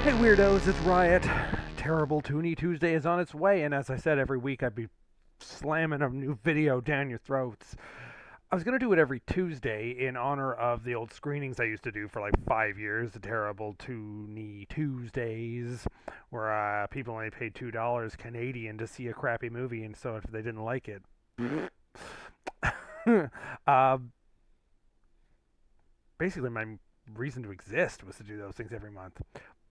Hey weirdos, it's Riot. Terrible Toonie Tuesday is on its way, and as I said, every week I'd be slamming a new video down your throats. I was going to do it every Tuesday in honor of the old screenings I used to do for like 5 years, the Terrible Toonie Tuesdays, where people only paid $2 Canadian to see a crappy movie, and so if they didn't like it. uh, Basically, my reason to exist was to do those things every month.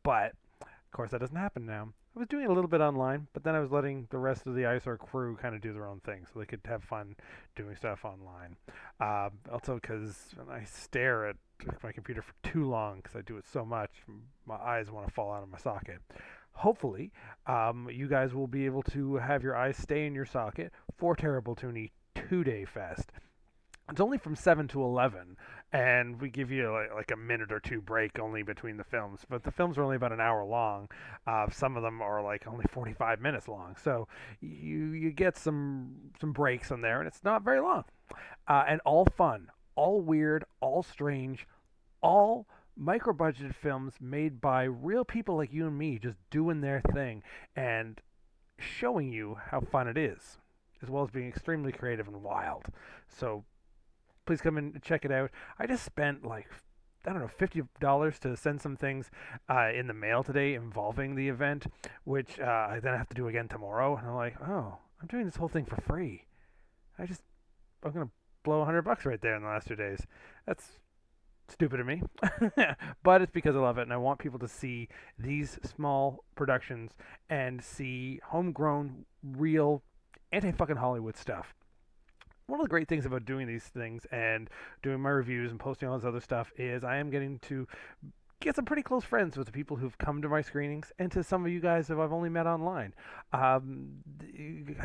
But of course, that doesn't happen now. I was doing it a little bit online, but then I was letting the rest of the Eyesore crew kind of do their own thing, so they could have fun doing stuff online. Also, because I stare at my computer for too long, because I do it so much, my eyes want to fall out of my socket. Hopefully, you guys will be able to have your eyes stay in your socket for Terrible Toonie 2-Day Fest. It's only from 7 to 11, and we give you like a minute or two break only between the films. But the films are only about an hour long. Some of them are like only 45 minutes long. So you get some breaks on there, and it's not very long. And all fun, all weird, all strange, all micro-budgeted films made by real people like you and me just doing their thing and showing you how fun it is, as well as being extremely creative and wild. So please come and check it out. I just spent like, I don't know, $50 to send some things in the mail today involving the event, which I then have to do again tomorrow. And I'm like, oh, I'm doing this whole thing for free. I'm gonna blow $100 right there in the last 2 days. That's stupid of me, but it's because I love it, and I want people to see these small productions and see homegrown, real, anti-fucking Hollywood stuff. One of the great things about doing these things and doing my reviews and posting all this other stuff is I am getting to get some pretty close friends with the people who've come to my screenings and to some of you guys who I've only met online. I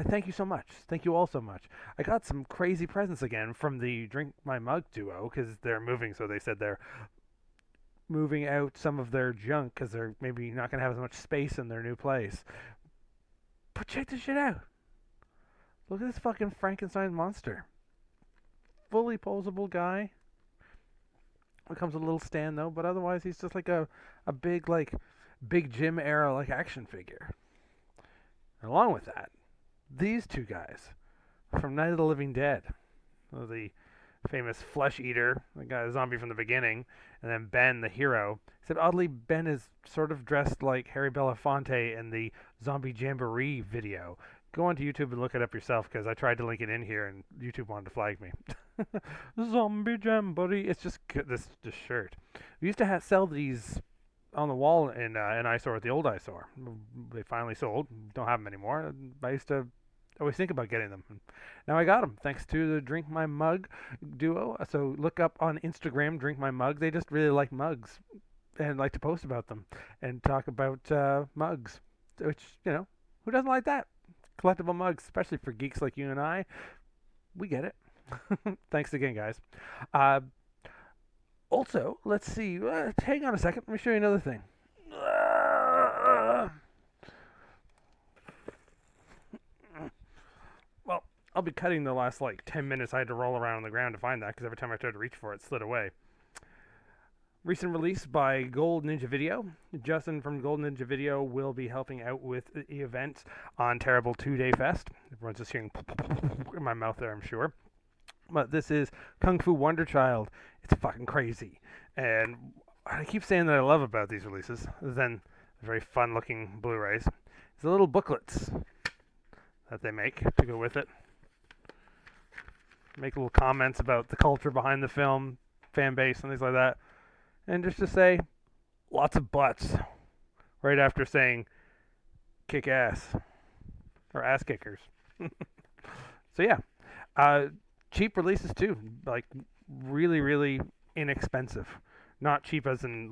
thank you so much. Thank you all so much. I got some crazy presents again from the Drink My Mug duo because they're moving, so they said they're moving out some of their junk because they're maybe not going to have as much space in their new place. But check this shit out. Look at this fucking Frankenstein monster. Fully posable guy. It comes with a little stand though, but otherwise he's just like a big big gym era like action figure. And along with that, these two guys from Night of the Living Dead. The famous flesh eater, the guy, the zombie from the beginning, and then Ben, the hero. Except oddly, Ben is sort of dressed like Harry Belafonte in the Zombie Jamboree video. Go onto YouTube and look it up yourself because I tried to link it in here and YouTube wanted to flag me. Zombie Jamboree. It's just this shirt. We used to sell these on the wall in Eyesore at the old Eyesore. They finally sold. Don't have them anymore. I used to always think about getting them. Now I got them thanks to the Drink My Mug duo. So look up on Instagram, Drink My Mug. They just really like mugs and like to post about them and talk about mugs. Which, who doesn't like that? Collectible mugs, especially for geeks like you and I. We get it. Thanks again, guys. Also, let's see. Hang on a second. Let me show you another thing. Well, I'll be cutting the last 10 minutes I had to roll around on the ground to find that because every time I tried to reach for it, it slid away. Recent release by Gold Ninja Video. Justin from Gold Ninja Video will be helping out with the event on Terrible 2-Day Fest. Everyone's just hearing in my mouth there, I'm sure. But this is Kung Fu Wonder Child. It's fucking crazy. And I keep saying that I love about these releases, other than the very fun-looking Blu-rays, is the little booklets that they make to go with it. Make little comments about the culture behind the film, fan base, and things like that. And just to say, lots of butts. Right after saying, kick ass. Or ass kickers. So yeah. Cheap releases too. Really, really inexpensive. Not cheap as in,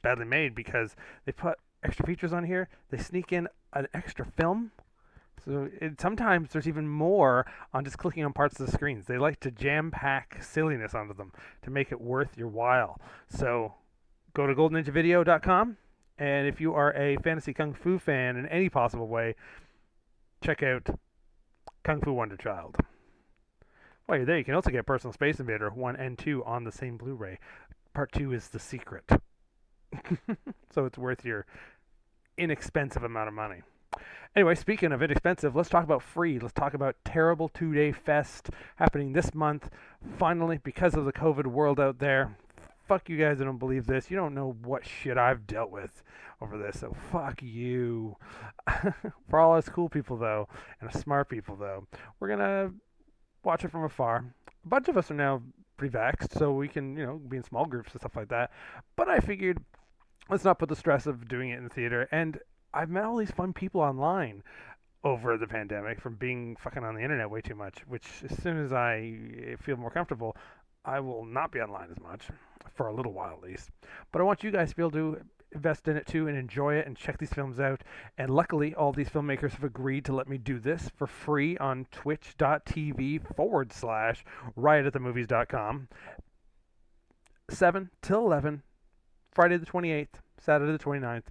badly made, because they put extra features on here. They sneak in an extra film. So sometimes there's even more on just clicking on parts of the screens. They like to jam-pack silliness onto them to make it worth your while. So go to goldninjavideo.com, and if you are a fantasy kung fu fan in any possible way, check out Kung Fu Wonder Child. While you're there, you can also get Personal Space Invader 1 and 2 on the same Blu-ray. Part 2 is the secret. So it's worth your inexpensive amount of money. Anyway, speaking of inexpensive, let's talk about free. Let's talk about Terrible 2 Day Fest happening this month. Finally, because of the COVID world out there, fuck you guys that don't believe this. You don't know what shit I've dealt with over this, so fuck you. For all us cool people, though, and smart people, though, we're going to watch it from afar. A bunch of us are now pre-vaxxed, so we can, be in small groups and stuff like that. But I figured, let's not put the stress of doing it in the theater. And I've met all these fun people online over the pandemic from being fucking on the internet way too much, which as soon as I feel more comfortable, I will not be online as much for a little while at least. But I want you guys to be able to invest in it too and enjoy it and check these films out. And luckily, all these filmmakers have agreed to let me do this for free on twitch.tv/riothatthemovies.com. 7 till 11, Friday the 28th, Saturday the 29th.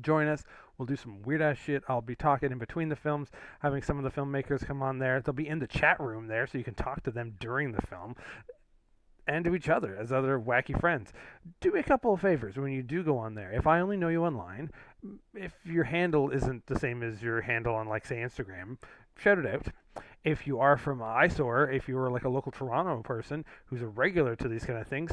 Join us. We'll do some weird ass shit. I'll be talking in between the films, having some of the filmmakers come on there. They'll be in the chat room there, so you can talk to them during the film and to each other as other wacky friends. Do me a couple of favors when you do go on there. If I only know you online, if your handle isn't the same as your handle on, like, say, Instagram, shout it out. If you are from Eyesore, if you are like a local Toronto person who's a regular to these kind of things,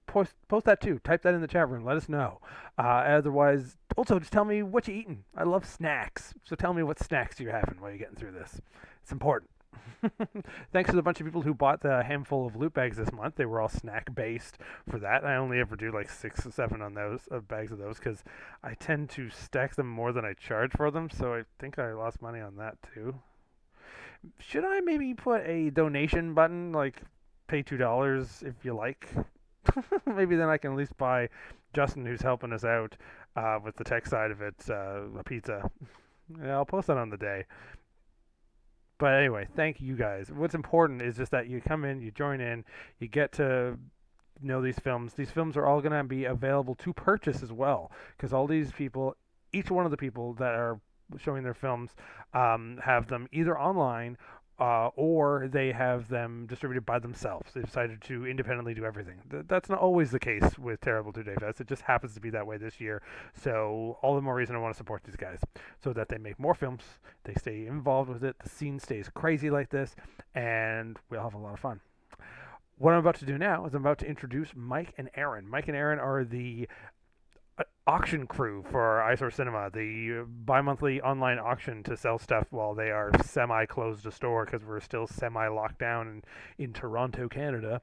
post that too. Type that in the chat room. Let us know. Otherwise, also just tell me what you're eating. I love snacks. So tell me what snacks you're having while you're getting through this. It's important. Thanks to the bunch of people who bought the handful of loot bags this month. They were all snack based for that. I only ever do like 6 or 7 on those bags of those because I tend to stack them more than I charge for them. So I think I lost money on that too. Should I maybe put a donation button, like pay $2 if you like? Maybe then I can at least buy Justin, who's helping us out with the tech side of it, a pizza. Yeah, I'll post that on the day. But anyway, thank you guys. What's important is just that you come in, you join in, you get to know these films. These films are all going to be available to purchase as well, because all these people, each one of the people that are showing their films, have them either online or they have them distributed by themselves. They decided to independently do everything. That's not always the case with Terrible 2 Day Fest. It just happens to be that way this year. So all the more reason I want to support these guys so that they make more films, they stay involved with it, the scene stays crazy like this, and we all have a lot of fun. What I'm about to do now is I'm about to introduce Mike and Erin. Mike and Erin are the auction crew for Eyesore Cinema, the bi-monthly online auction to sell stuff while they are semi-closed a store because we're still semi-locked down in Toronto, Canada.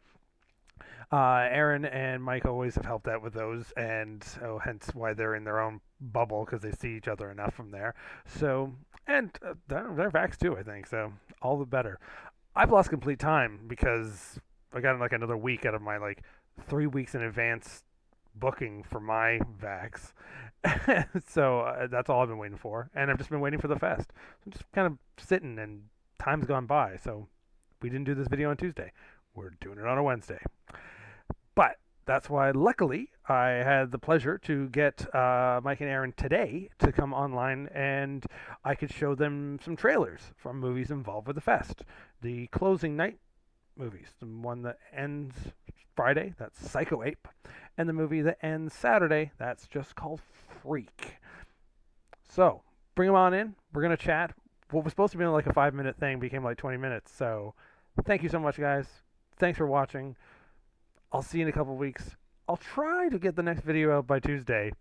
Erin and Mike always have helped out with those, and hence why they're in their own bubble because they see each other enough from there. So, and they're vaxxed too, I think. So all the better. I've lost complete time because I got like another week out of my like 3 weeks in advance booking for my vax. So that's all I've been waiting for, and I've just been waiting for the fest. So I'm just kind of sitting, and time's gone by. So we didn't do this video on Tuesday. We're doing it on a Wednesday. But that's why, luckily, I had the pleasure to get Mike and Erin today to come online, and I could show them some trailers from movies involved with the fest. The closing night movies, the one that ends Friday, that's Psycho Ape, and the movie that ends Saturday, that's just called Freak. So, bring them on in. We're going to chat. What was supposed to be like a 5-minute thing became like 20 minutes. So, thank you so much, guys. Thanks for watching. I'll see you in a couple weeks. I'll try to get the next video out by Tuesday.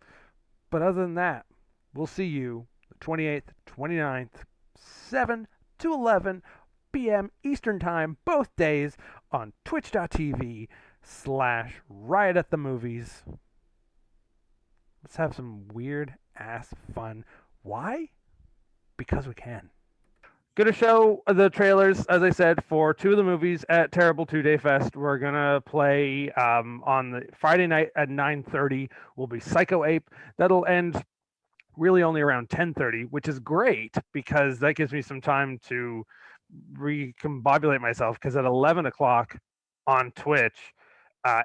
But other than that, we'll see you the 28th, 29th, 7 to 11 p.m. Eastern Time, both days, on twitch.tv/riothatthemovies. Let's have some weird ass fun. Why? Because we can. Gonna show the trailers, as I said, for 2 of the movies at Terrible 2 Day Fest. We're gonna play on the Friday night at 9:30. Will be Psycho Ape. That'll end really only around 10:30, which is great because that gives me some time to recombobulate myself. Because at 11 o'clock on Twitch,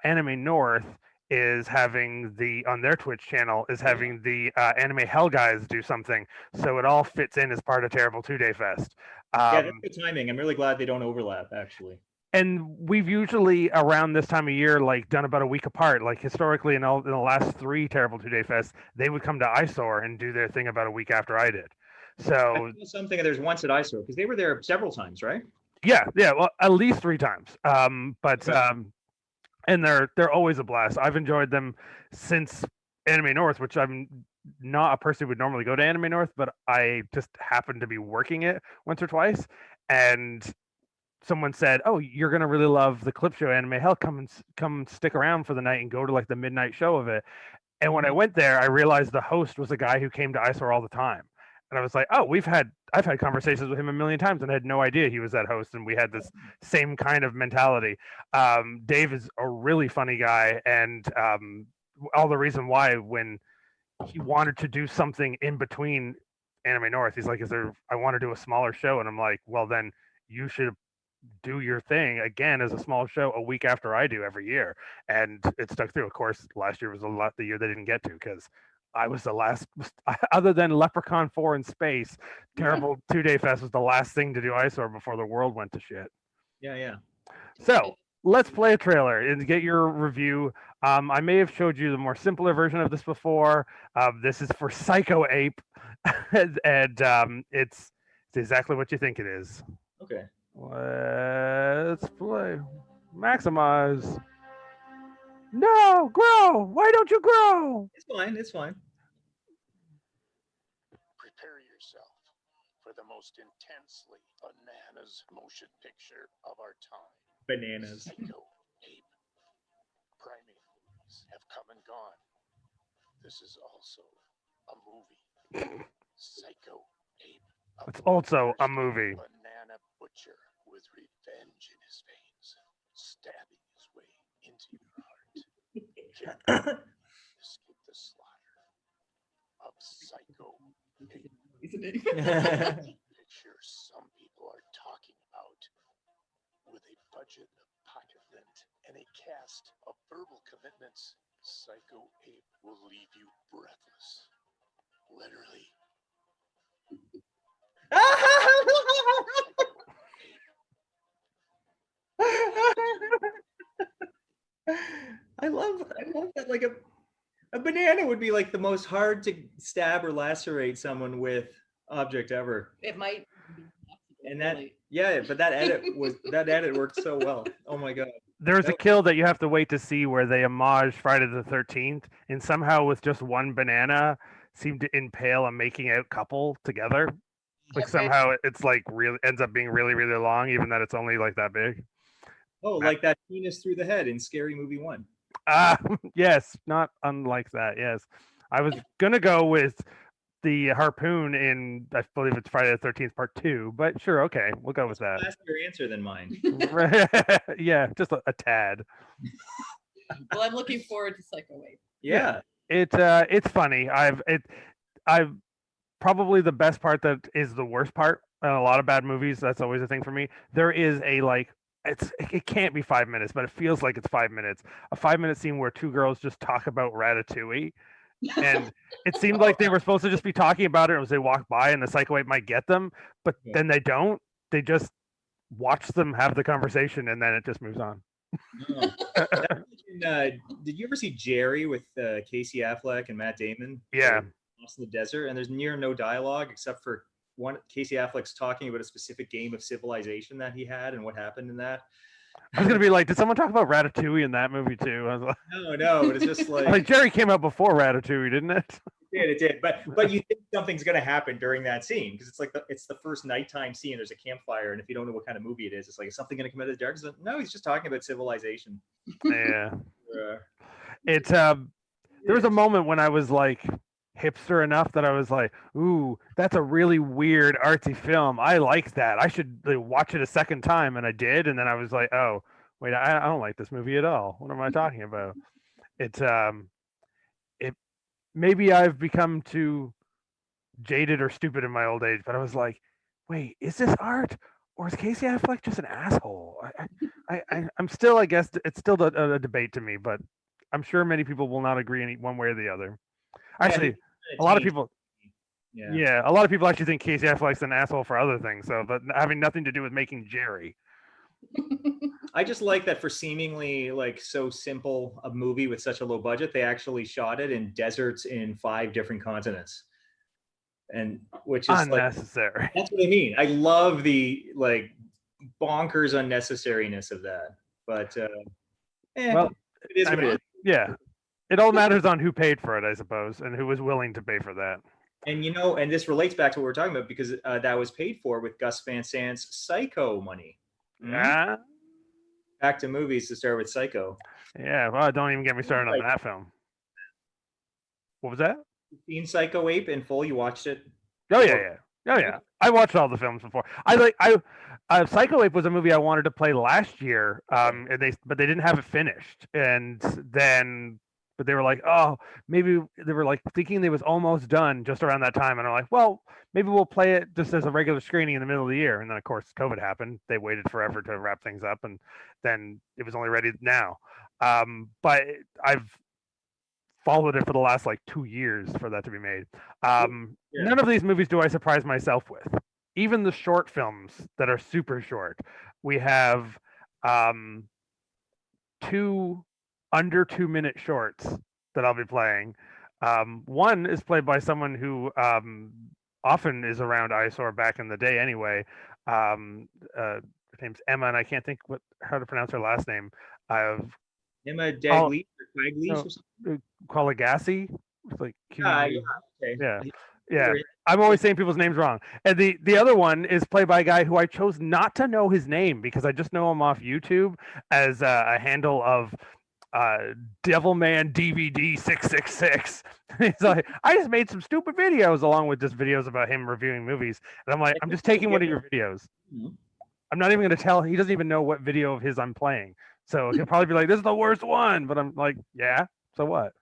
Anime North is having on their Twitch channel is having the Anime Hell guys do something, so it all fits in as part of Terrible 2 Day Fest. Yeah, that's good timing. I'm really glad they don't overlap, actually. and we've usually around this time of year like done about a week apart. Like historically, in the last three Terrible 2 Day Fests, they would come to Eyesore and do their thing about a week after I did. I So saw something there's once at Eyesore because they were there several times, right? yeah, well, at least three times. But Okay. and they're always a blast. I've enjoyed them since Anime North, which I'm not a person who would normally go to Anime North, but I just happened to be working it once or twice, and someone said, "Oh, you're gonna really love the clip show anime. Hell, come stick around for the night and go to like the midnight show of it." And when I went there, I realized the host was a guy who came to Eyesore all the time. And I was like, "Oh, I've had conversations with him a million times, and I had no idea he was that host." And we had this same kind of mentality. Dave is a really funny guy, and all the reason why when he wanted to do something in between Anime North, he's like, "Is there? I want to do a smaller show," and I'm like, "Well, then you should do your thing again as a small show a week after I do every year." And it stuck through. Of course, last year was a lot the year they didn't get to because I was the last, other than Leprechaun 4 in space, Terrible 2 Day Fest was the last thing to do Eyesore before the world went to shit. Yeah, yeah. So let's play a trailer and get your review. I may have showed you the more simpler version of this before. This is for Psycho Ape, and it's exactly what you think it is. Okay. Let's play. Maximize. No, grow. Why don't you grow? It's fine. It's fine. Prepare yourself for the most intensely bananas motion picture of our time. Bananas. Psycho Ape. Primate movies have come and gone. This is also a movie. Psycho Ape. It's also a movie. Banana butcher with revenge in his veins, stabbing his way into your heart. Escape the slaughter of Psycho Ape. Picture some people are talking about, with a budget of pocket lint and a cast of verbal commitments. Psycho Ape will leave you breathless. Literally. I love that. Like a banana would be like the most hard to stab or lacerate someone with object ever. It might be And that, yeah, but that edit worked so well. Oh my god. There's a kill that you have to wait to see where they homage Friday the 13th, and somehow with just one banana seem to impale a making out couple together. Like somehow it's like really ends up being really really long, even that it's only like that big. Oh, like that penis through the head in Scary Movie 1. Yes, not unlike that. Yes, I was gonna go with the harpoon in, I believe it's Friday the 13th Part 2, but sure, okay, we'll go with that. That's your answer than mine. Yeah, just a tad. Well, I'm looking forward to Psycho Ape. Yeah. It's funny. I've probably the best part that is the worst part in a lot of bad movies. That's always a thing for me. There is a like it can't be 5 minutes, but it feels like it's 5 minutes. A 5 minute scene where two girls just talk about Ratatouille. And it seemed like they were supposed to just be talking about it as they walk by and the Psycho Ape might get them, but then they don't. They just watch them have the conversation and then it just moves on. Did you ever see Jerry with Casey Affleck and Matt Damon? Yeah. Lost in the Desert, and there's near no dialogue except for one. Casey Affleck's talking about a specific game of Civilization that he had and what happened in that. I was gonna be like, did someone talk about Ratatouille in that movie too? I was like, no, it's just like Jerry came out before Ratatouille, didn't it? It did. But you think something's gonna happen during that scene because it's like it's the first nighttime scene. There's a campfire, and if you don't know what kind of movie it is like, is something gonna come out of the dark? No, he's just talking about civilization. Yeah. It's there was a moment when I was like hipster enough that I was like, ooh, that's a really weird artsy film. I like that. I should watch it a second time, and I did, and then I was like, oh, wait, I don't like this movie at all. What am I talking about? It's it maybe I've become too jaded or stupid in my old age, but I was like, wait, is this art or is Casey Affleck just an asshole? I'm still, I guess, it's still a debate to me, but I'm sure many people will not agree in one way or the other. Actually, a lot of people. Yeah, a lot of people actually think Casey Affleck's an asshole for other things. So, but having nothing to do with making Jerry. I just like that for seemingly like so simple a movie with such a low budget, they actually shot it in deserts in 5 different continents. And which is like, Unnecessary. that's what I mean. I love the like bonkers unnecessariness of that. But Well, it is I what it mean, is. yeah. It all matters on who paid for it, I suppose, and who was willing to pay for that. And and this relates back to what we're talking about because that was paid for with Gus Van Sant's Psycho money. Yeah. Back to movies to start with Psycho. Yeah. Well, don't even get me started on that film. What was that? You've seen Psycho Ape in full? You watched it? Oh yeah. Oh yeah. I watched all the films before. Psycho Ape was a movie I wanted to play last year. And they didn't have it finished, and then. But they were like, oh, maybe they were like thinking it was almost done just around that time. And I'm like, well, maybe we'll play it just as a regular screening in the middle of the year. And then, of course, COVID happened. They waited forever to wrap things up. And then it was only ready now. But I've followed it for the last like 2 years for that to be made. None of these movies do I surprise myself with. Even the short films that are super short. We have 2 under 2-minute shorts that I'll be playing. One is played by someone who often is around Eyesore back in the day anyway. Her name's Emma, and I can't think how to pronounce her last name. Emma Daglish or Quaglish or something? Qualigassi. It's like okay. Yeah. I'm always saying people's names wrong. And the other one is played by a guy who I chose not to know his name because I just know him off YouTube as a handle of Devilman DVD 666. He's like, I just made some stupid videos along with just videos about him reviewing movies. And I'm like, I'm just taking one of your videos. I'm not even going to tell. He doesn't even know what video of his I'm playing. So he'll probably be like, this is the worst one. But I'm like, yeah, so what?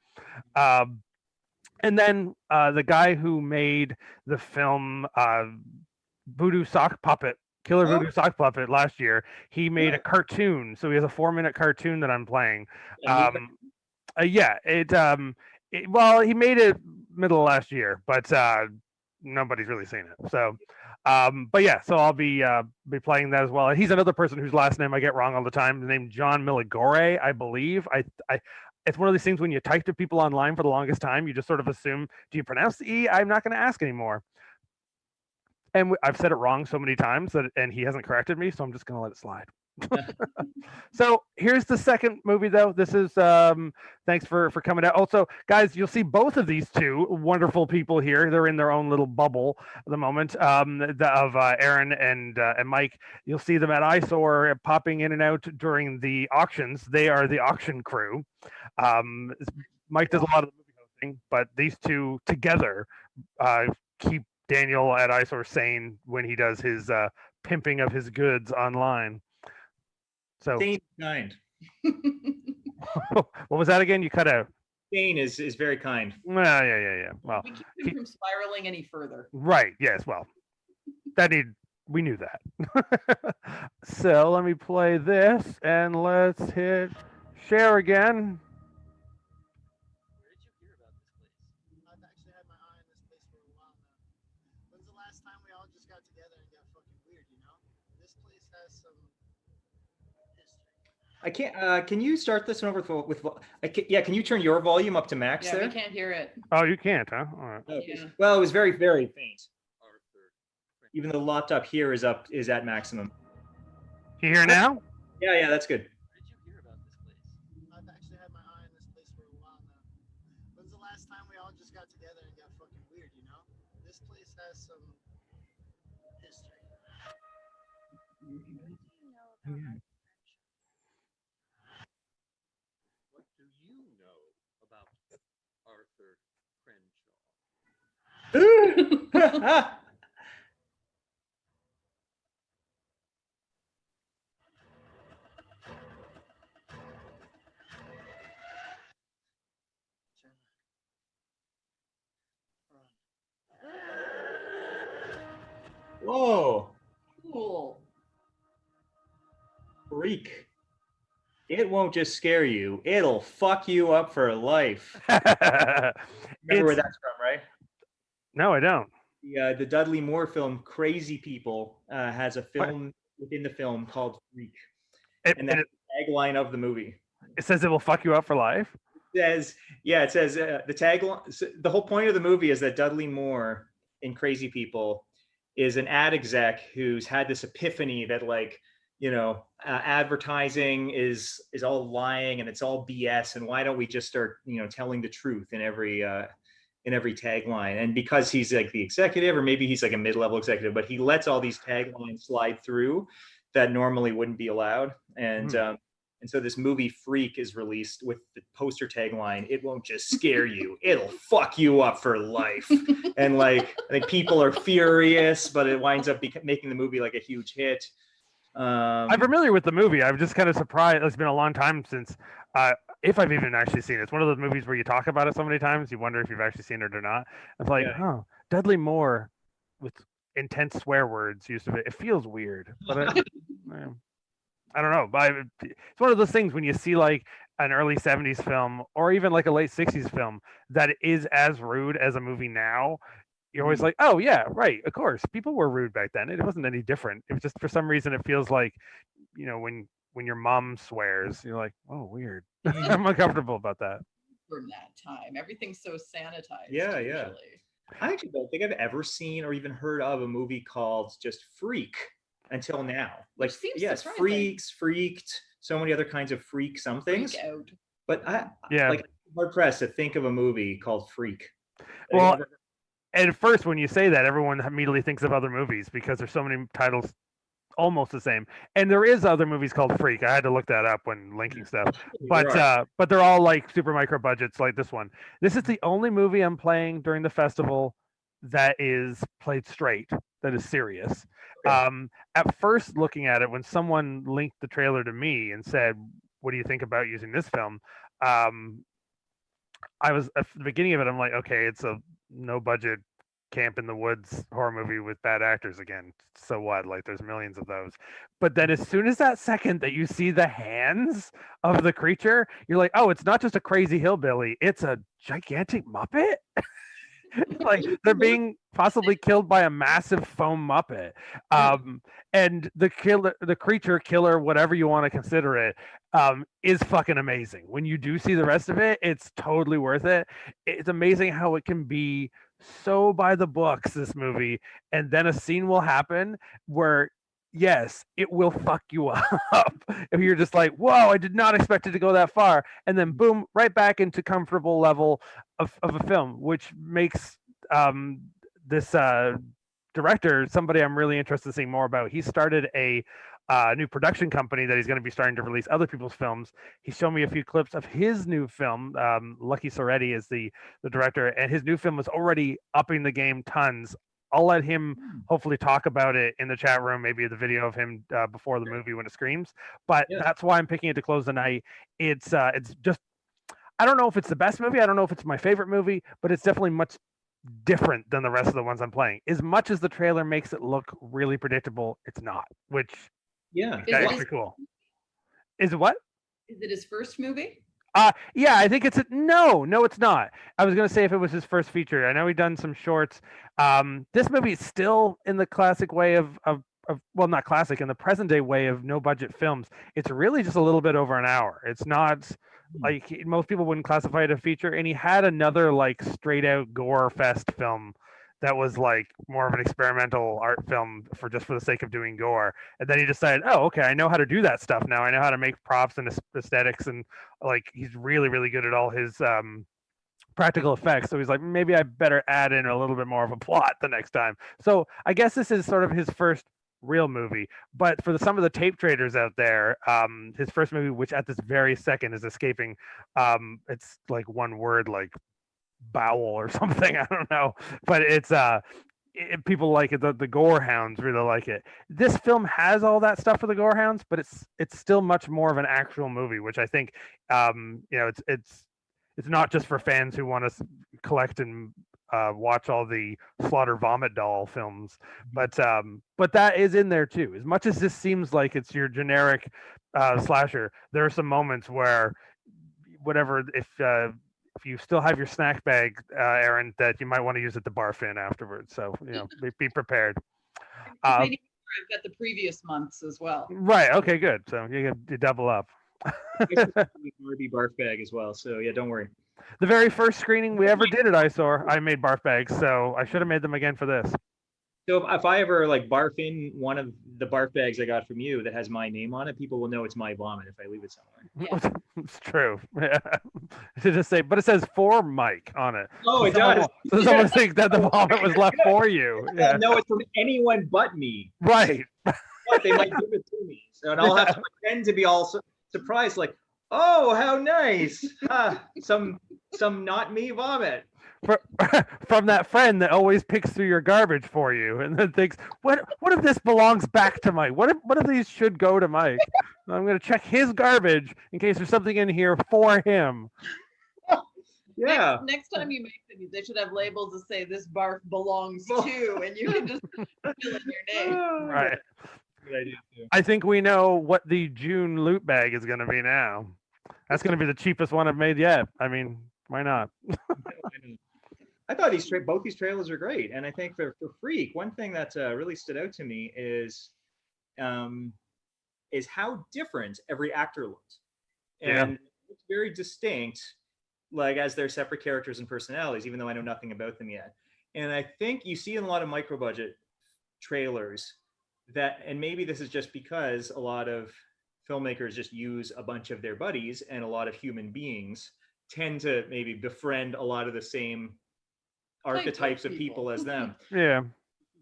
And then the guy who made the film Voodoo Sock Puppet, Killer Voodoo Sock Puppet last year, he made a cartoon. So he has a 4-minute cartoon that I'm playing. Well, he made it middle of last year, but nobody's really seen it. So, but yeah, so I'll be playing that as well. And he's another person whose last name I get wrong all the time. Named John Miligore, I believe. It's one of these things when you type to people online for the longest time, you just sort of assume, do you pronounce the E? I'm not going to ask anymore. And I've said it wrong so many times and he hasn't corrected me, so I'm just going to let it slide. So here's the second movie, though. This is thanks for coming out. Also, guys, you'll see both of these two wonderful people here. They're in their own little bubble at the moment of Erin and Mike. You'll see them at Eyesore popping in and out during the auctions. They are the auction crew. Mike does a lot of the movie hosting, but these two together keep Daniel at Eyesore sane when he does his pimping of his goods online. So kind. What was that again? You cut out. Dane is very kind. Well, yeah. Well, we keep him from spiraling any further. Right. Yes. Well, we knew that. So let me play this and let's hit share again. Where did you hear about this place? I've actually had my eye on this place for a while now. When's the last time we all just got together and got fucking weird, you know? This place has some I can't. Can you start this one over with? Can you turn your volume up to max Yeah, there? we can't hear it. Oh, you can't, huh? All right. Yeah. Well, it was very, very faint. Even the laptop here is at maximum. Can you hear now? Yeah, that's good. Where did you hear about this place? I've actually had my eye on this place for a while now. When's the last time we all just got together and got fucking weird, you know? This place has some history. What do you know What do you know about Arthur Crenshaw? Whoa, Cool. freak! It won't just scare you; it'll fuck you up for life. Remember where that's from, right? No, I don't. The Dudley Moore film "Crazy People" has a film within the film called Freak. and that's the tagline of the movie. It says it will fuck you up for life. It says the tagline. So the whole point of the movie is that Dudley Moore in Crazy People is an ad exec who's had this epiphany that like, advertising is all lying and it's all BS, and why don't we just start telling the truth in every tagline. And because he's like the executive, or maybe he's like a mid-level executive, but he lets all these taglines slide through that normally wouldn't be allowed. And so this movie Freak is released with the poster tagline, "It won't just scare you, it'll fuck you up for life." And like, I think people are furious, but it winds up making the movie like a huge hit. I'm familiar with the movie. I'm just kind of surprised. It's been a long time since, if I've even actually seen it. It's one of those movies where you talk about it so many times, you wonder if you've actually seen it or not. It's like, Dudley Moore with intense swear words used to be. It feels weird, but I don't know. But it's one of those things when you see like an early 70s film or even like a late 60s film that is as rude as a movie now. You're always like, oh yeah, right. Of course, people were rude back then. It wasn't any different. It was just for some reason it feels like, when your mom swears, you're like, oh, weird. I'm uncomfortable about that. From that time, everything's so sanitized. Yeah. Usually. I actually don't think I've ever seen or even heard of a movie called just Freak until now. Like, yes, surprising. Freaks, Freaked, so many other kinds of freak somethings. Freak out. But I'm hard pressed to think of a movie called Freak. Well, at first, when you say that, everyone immediately thinks of other movies because there's so many titles almost the same. And there is other movies called Freak. I had to look that up when linking stuff. But they're all like super micro budgets like this one. This is the only movie I'm playing during the festival that is played straight, that is serious. Okay. At first, looking at it, when someone linked the trailer to me and said, "What do you think about using this film?" I was at the beginning of it. I'm like, okay, it's a no budget camp in the woods horror movie with bad actors again. So what? Like, there's millions of those. But then as soon as that second that you see the hands of the creature, you're like, oh, it's not just a crazy hillbilly, it's a gigantic Muppet. Like, they're being possibly killed by a massive foam Muppet. And the creature killer, whatever you want to consider it, is fucking amazing. When you do see the rest of it, it's totally worth it. It's amazing how it can be so by the books, this movie, and then a scene will happen where, yes, it will fuck you up. If you're just like, whoa, I did not expect it to go that far. And then boom, right back into comfortable level of a film, which makes this director somebody I'm really interested in seeing more about. He started a new production company that he's going to be starting to release other people's films. He showed me a few clips of his new film. Lucky Soretti is the director, and his new film is already upping the game tons. I'll let him hopefully talk about it in the chat room, maybe the video of him before the movie when it screams. But that's why I'm picking it to close the night. It's just, I don't know if it's the best movie. I don't know if it's my favorite movie, but it's definitely much different than the rest of the ones I'm playing. As much as the trailer makes it look really predictable, it's not, which is actually cool. Is it what? Is it his first movie? Yeah, I think it's no, it's not. I was gonna say if it was his first feature. I know he's done some shorts. This movie is still in the classic way of well, not classic, in the present day way of no budget films. It's really just a little bit over an hour. It's not like most people wouldn't classify it a feature. And he had another like straight out gore fest film that was like more of an experimental art film for the sake of doing gore. And then he decided, oh, okay, I know how to do that stuff now. I know how to make props and aesthetics, and like he's really, really good at all his practical effects. So he's like, maybe I better add in a little bit more of a plot the next time. So I guess this is sort of his first real movie. But for some of the tape traders out there, his first movie, which at this very second is escaping, it's like one word, like bowel or something. I don't know, but it's people like it. The gore hounds really like it. This film has all that stuff for the gore hounds, but it's still much more of an actual movie, which I think it's not just for fans who want to collect and watch all the Slaughter Vomit Doll films, but that is in there too. As much as this seems like it's your generic slasher, there are some moments where whatever, if you still have your snack bag, Erin, that you might want to use it to barf in afterwards. So be prepared. Maybe I've got the previous months as well. Right. Okay. Good. So you double up. Barbie barf bag as well. So yeah, don't worry. The very first screening we ever did at Eyesore, I made barf bags, so I should have made them again for this. So if I ever like barf in one of the barf bags I got from you that has my name on it, people will know it's my vomit if I leave it somewhere. Yeah. It's true. Yeah. To just say, but it says for Mike on it. Oh, it someone does. So someone thinks that the vomit was left for you. Yeah. No, it's from anyone but me. Right. But they might give it to me, so and I'll have to pretend to be all surprised, like, oh, how nice, some not me vomit. From that friend that always picks through your garbage for you and then thinks, what if this belongs back to Mike? What if these should go to Mike? I'm going to check his garbage in case there's something in here for him. Yeah. Next time you make them, they should have labels that say this barf belongs to, and you can just fill in your name. Right. Good idea too. I think we know what the June loot bag is going to be now. That's going to be the cheapest one I've made yet. I mean, why not? I thought both these trailers are great, and I think for Freak, one thing that really stood out to me is how different every actor looked, and it's very distinct, like as their separate characters and personalities, even though I know nothing about them yet. And I think you see in a lot of micro budget trailers that, and maybe this is just because a lot of filmmakers just use a bunch of their buddies, and a lot of human beings tend to maybe befriend a lot of the same archetypes of people as them. Yeah.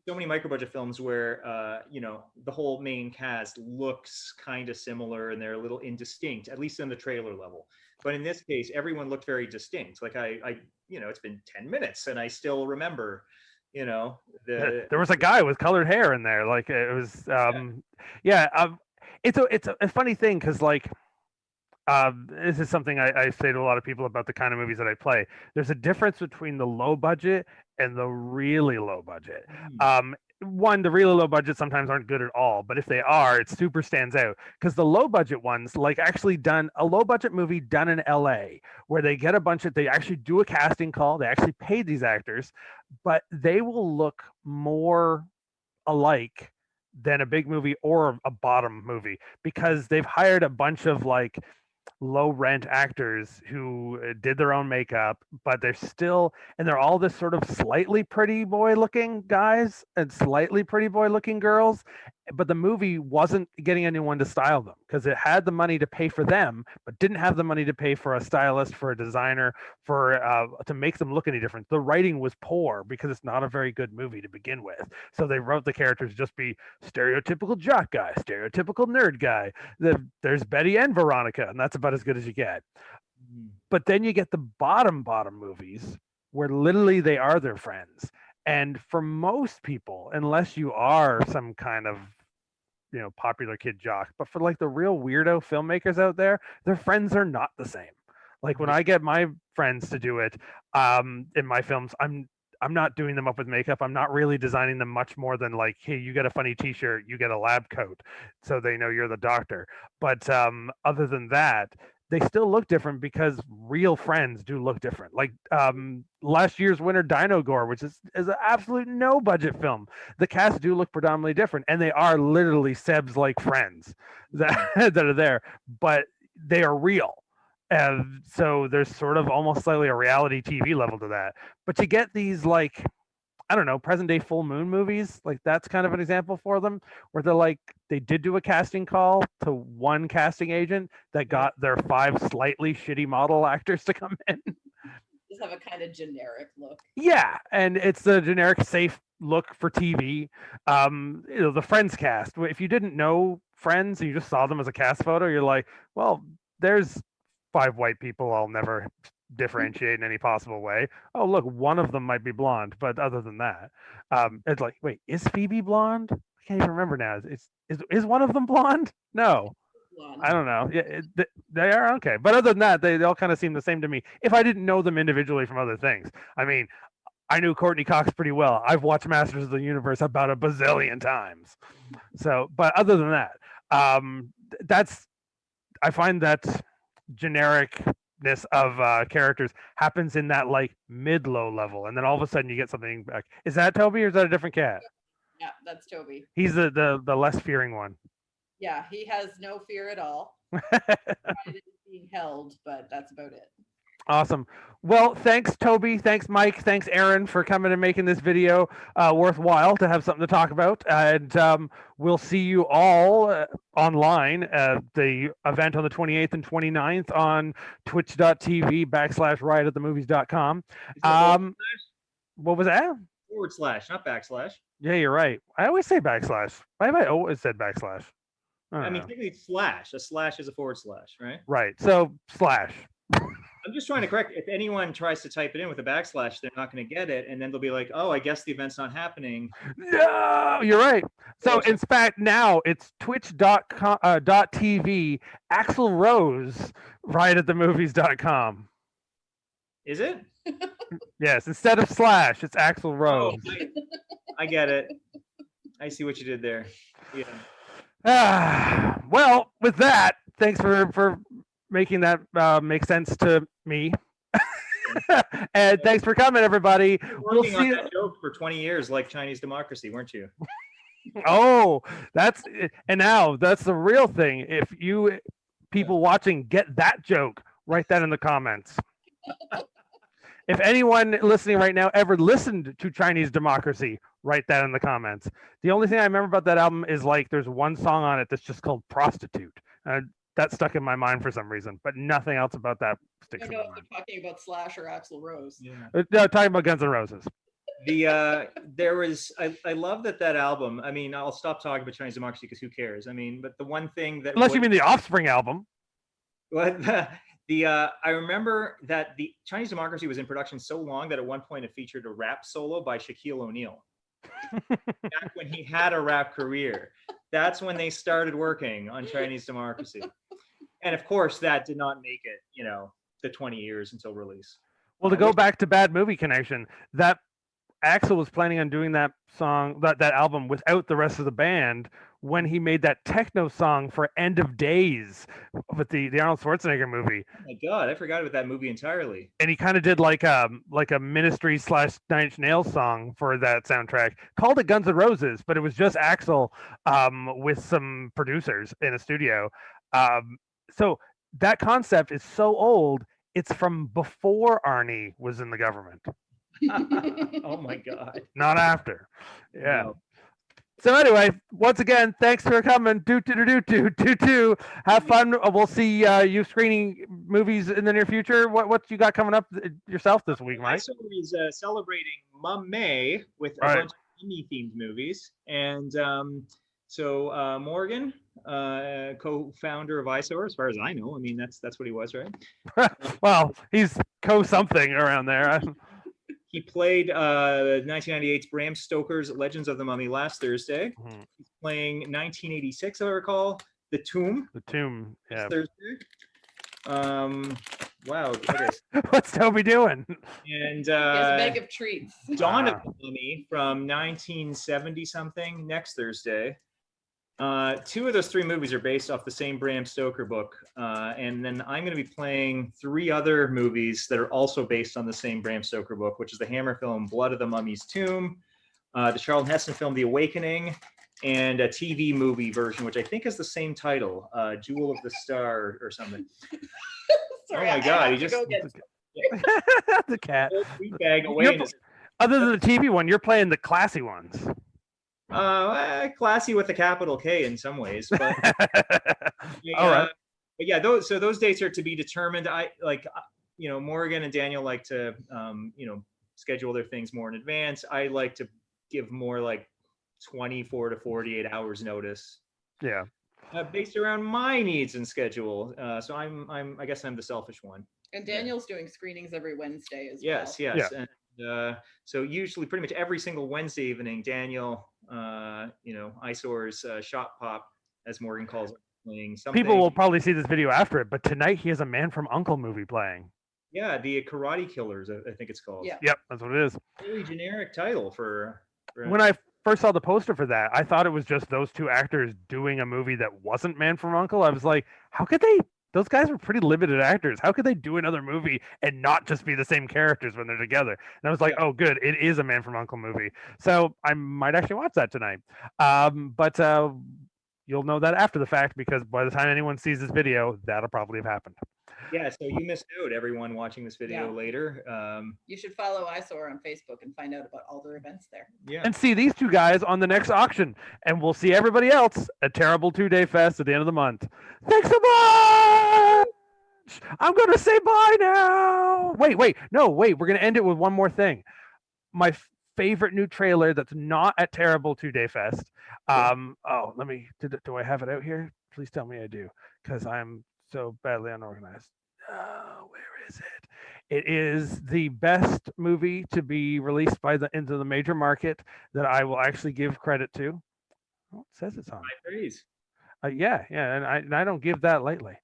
So many micro budget films where the whole main cast looks kind of similar and they're a little indistinct, at least in the trailer level. But in this case, everyone looked very distinct. Like I it's been 10 minutes and I still remember, there was a guy with colored hair in there. Like it was it's a funny thing because like this is something I say to a lot of people about the kind of movies that I play. There's a difference between the low budget and the really low budget. One, the really low budget sometimes aren't good at all, but if they are, it super stands out because the low budget ones, like actually done a low budget movie done in LA where they get they actually do a casting call, they actually paid these actors, but they will look more alike than a big movie or a bottom movie because they've hired a bunch of like low rent actors who did their own makeup, but they're all this sort of slightly pretty boy looking guys and slightly pretty boy looking girls. But the movie wasn't getting anyone to style them because it had the money to pay for them, but didn't have the money to pay for a stylist, for a designer, to make them look any different. The writing was poor because it's not a very good movie to begin with. So they wrote the characters just be stereotypical jock guy, stereotypical nerd guy. There's Betty and Veronica, and that's about as good as you get. But then you get the bottom movies where literally they are their friends. And for most people, unless you are some kind of popular kid jock, but for like the real weirdo filmmakers out there, their friends are not the same. Like when I get my friends to do it in my films, I'm not doing them up with makeup. I'm not really designing them much more than like, hey, you get a funny t-shirt, you get a lab coat, so they know you're the doctor. But other than that, they still look different because real friends do look different. Like last year's winner, Dino Gore, which is an absolute no budget film. The cast do look predominantly different, and they are literally Seb's like friends that are there, but they are real. And so there's sort of almost slightly a reality TV level to that. But you get these like, I don't know, present day full moon movies. Like that's kind of an example for them where they're like, they did do a casting call to one casting agent that got their 5 slightly shitty model actors to come in. Just have a kind of generic look. Yeah. And it's the generic safe look for TV. The Friends cast, if you didn't know Friends and you just saw them as a cast photo, you're like, well, there's 5 white people I'll never differentiate in any possible way. Oh, look, one of them might be blonde, but other than that, it's like, wait, is Phoebe blonde? I can't even remember now. Is one of them blonde? No, Blonde. I don't know. Yeah, they are okay, but other than that, they all kind of seem the same to me. If I didn't know them individually from other things, I mean, I knew Courtney Cox pretty well. I've watched Masters of the Universe about a bazillion times. So, but other than that, I find that genericness of characters happens in that like mid-low level, and then all of a sudden you get something back. Is that Toby or is that a different cat? Yeah, that's Toby. He's the less fearing one. Yeah, he has no fear at all. Pride is being held, but that's about it. Awesome. Well, thanks, Toby. Thanks, Mike. Thanks, Erin, for coming and making this video worthwhile to have something to talk about. And we'll see you all online at the event on the 28th and 29th on twitch.tv/riothatthemovies.com. What was that? Forward slash, not backslash. Yeah, you're right. I always say backslash. Why have I always said backslash? I mean, know. technically it's slash. A slash is a forward slash, right? Right. So slash. I'm just trying to correct. If anyone tries to type it in with a backslash, they're not going to get it, and then they'll be like, "Oh, I guess the event's not happening." No, you're right. So in fact, now it's twitch.tv Axl Rose riothatthemovies.com. Is it? Yes, instead of slash, it's Axl Oh, Rose. I get it. I see what you did there. Yeah. Well, with that, thanks for making that make sense to me. And thanks for coming, everybody. We'll Working see on you. that joke for 20 years, like Chinese democracy, weren't you? Oh, that's and now that's the real thing. If you people watching get that joke, write that in the comments. If anyone listening right now ever listened to Chinese democracy, write that in the comments. The only thing I remember about that album is like there's one song on it that's just called Prostitute. That stuck in my mind for some reason, but nothing else about that I sticks don't in know my if mind. they're talking about Slash or Axl Rose. Yeah. No, talking about Guns N' Roses. There was I love that album. I mean, I'll stop talking about Chinese democracy because who cares? I mean, but the one thing that Unless you mean the Offspring album. What I remember that the Chinese democracy was in production so long that at one point it featured a rap solo by Shaquille O'Neal. Back when he had a rap career, that's when they started working on Chinese democracy. And of course, that did not make it, the 20 years until release. Well, to go back to Bad Movie Connection, that Axl was planning on doing that song, that album without the rest of the band when he made that techno song for End of Days with the Arnold Schwarzenegger movie. Oh my God, I forgot about that movie entirely. And he kind of did like a Ministry / Nine Inch Nails song for that soundtrack. Called it Guns N' Roses, but it was just Axl with some producers in a studio. So that concept is so old. It's from before Arnie was in the government. Oh my God. Not after. Yeah. No. So anyway, once again, thanks for coming. Do. Have fun. We'll see you screening movies in the near future. What you got coming up yourself this week, Mike? Eyesore is celebrating Mum May with a bunch of Emmy-themed movies, and so Morgan, co-founder of Eyesore, as far as I know. I mean, that's what he was, right? Well, he's something around there. He played 1998's Bram Stoker's Legends of the Mummy last Thursday. Mhm. He's playing 1986, if I recall, The Tomb. The Tomb. Yeah. This Thursday. Wow. Okay. What's Toby doing? And His bag of treats. Dawn of the Mummy from 1970 something next Thursday. Two of those three movies are based off the same Bram Stoker book. And then I'm going to be playing three other movies that are also based on the same Bram Stoker book, which is the Hammer film Blood of the Mummy's Tomb, the Charlton Heston film The Awakening, and a TV movie version, which I think is the same title, Jewel of the Star or something. Sorry, Oh my God, I he have to just- go get The cat. Whole bag away. in his- Other than the TV one, you're playing the classy ones. Classy with a capital K in some ways, but All right. But yeah, those dates are to be determined. I like, Morgan and Daniel like to, schedule their things more in advance. I like to give more like 24 to 48 hours notice. Yeah. Based around my needs and schedule. So I guess I'm the selfish one. And Daniel's doing screenings every Wednesday as Yes. well. Yeah. And so usually pretty much every single Wednesday evening, Daniel, Eyesore's Shop Pop, as Morgan calls it, playing something. People will probably see this video after it, but tonight he has a Man from Uncle movie playing. Yeah, the Karate Killers, I think it's called. Yeah. Yep, that's what it is. Really generic title for When I first saw the poster for that, I thought it was just those two actors doing a movie that wasn't Man from Uncle. I was like, how could they those guys were pretty limited actors. How could they do another movie and not just be the same characters when they're together? And I was like, oh, good, it is a Man from Uncle movie. So I might actually watch that tonight. But you'll know that after the fact because by the time anyone sees this video, that'll probably have happened. Yeah, so you missed out, everyone watching this video later. You should follow Eyesore on Facebook and find out about all their events there. Yeah. And see these two guys on the next auction. And we'll see everybody else at Terrible 2-Day Fest at the end of the month. Thanks so much! I'm going to say bye now. Wait. No, wait. We're going to end it with one more thing. My favorite new trailer that's not at Terrible 2-Day Fest. Let me, do I have it out here? Please tell me I do, because I'm so badly unorganized. Where is it? It is the best movie to be released into the major market that I will actually give credit to. Oh, it says it's on. High praise. Yeah, and I don't give that lightly.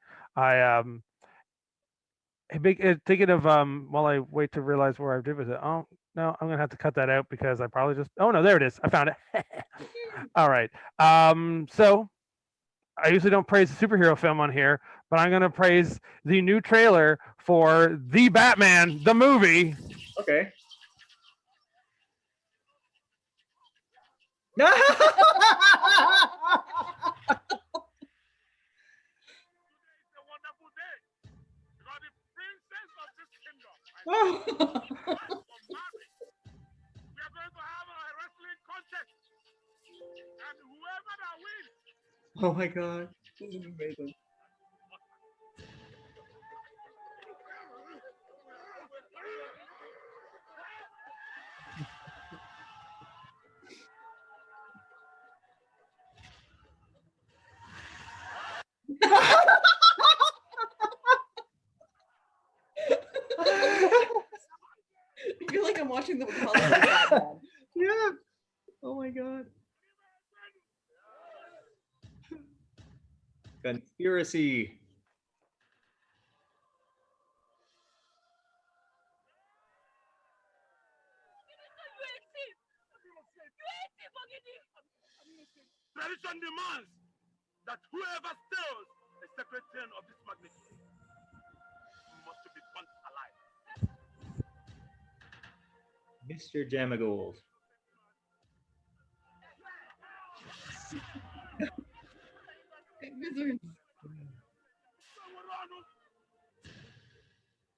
Thinking of while I wait to realize where I did with it. Oh no, I'm gonna have to cut that out because I probably just. Oh no, there it is. I found it. All right. So I usually don't praise a superhero film on here, but I'm gonna praise the new trailer for The Batman, the movie. Okay. Oh my god. This is amazing. I feel like I'm watching the color of Batman. Yeah. Oh my god. Conspiracy. Tradition demands that whoever steals a sacred chain of this magnitude must be burnt alive. Mr. Jamagold. Wizards.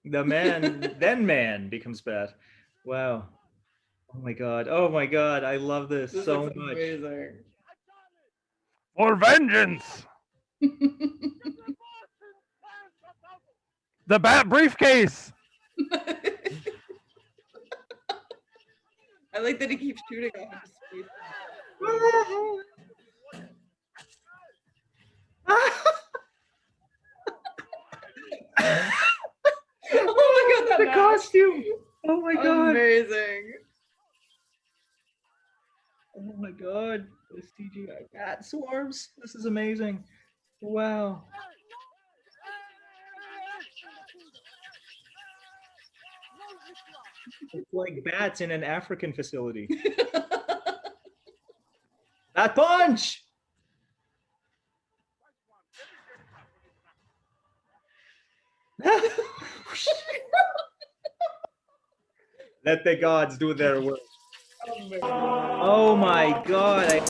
The man becomes bad. Wow. Oh my god. Oh my god. I love this so looks much. amazing. For vengeance. The Bat briefcase. I like that he keeps shooting off into space. Oh my god, The that costume. Oh my god. Amazing. Oh my god. The CGI bat swarms. This is amazing. Wow. It's like bats in an African facility. Bat punch! Let the gods do their work. Oh my god.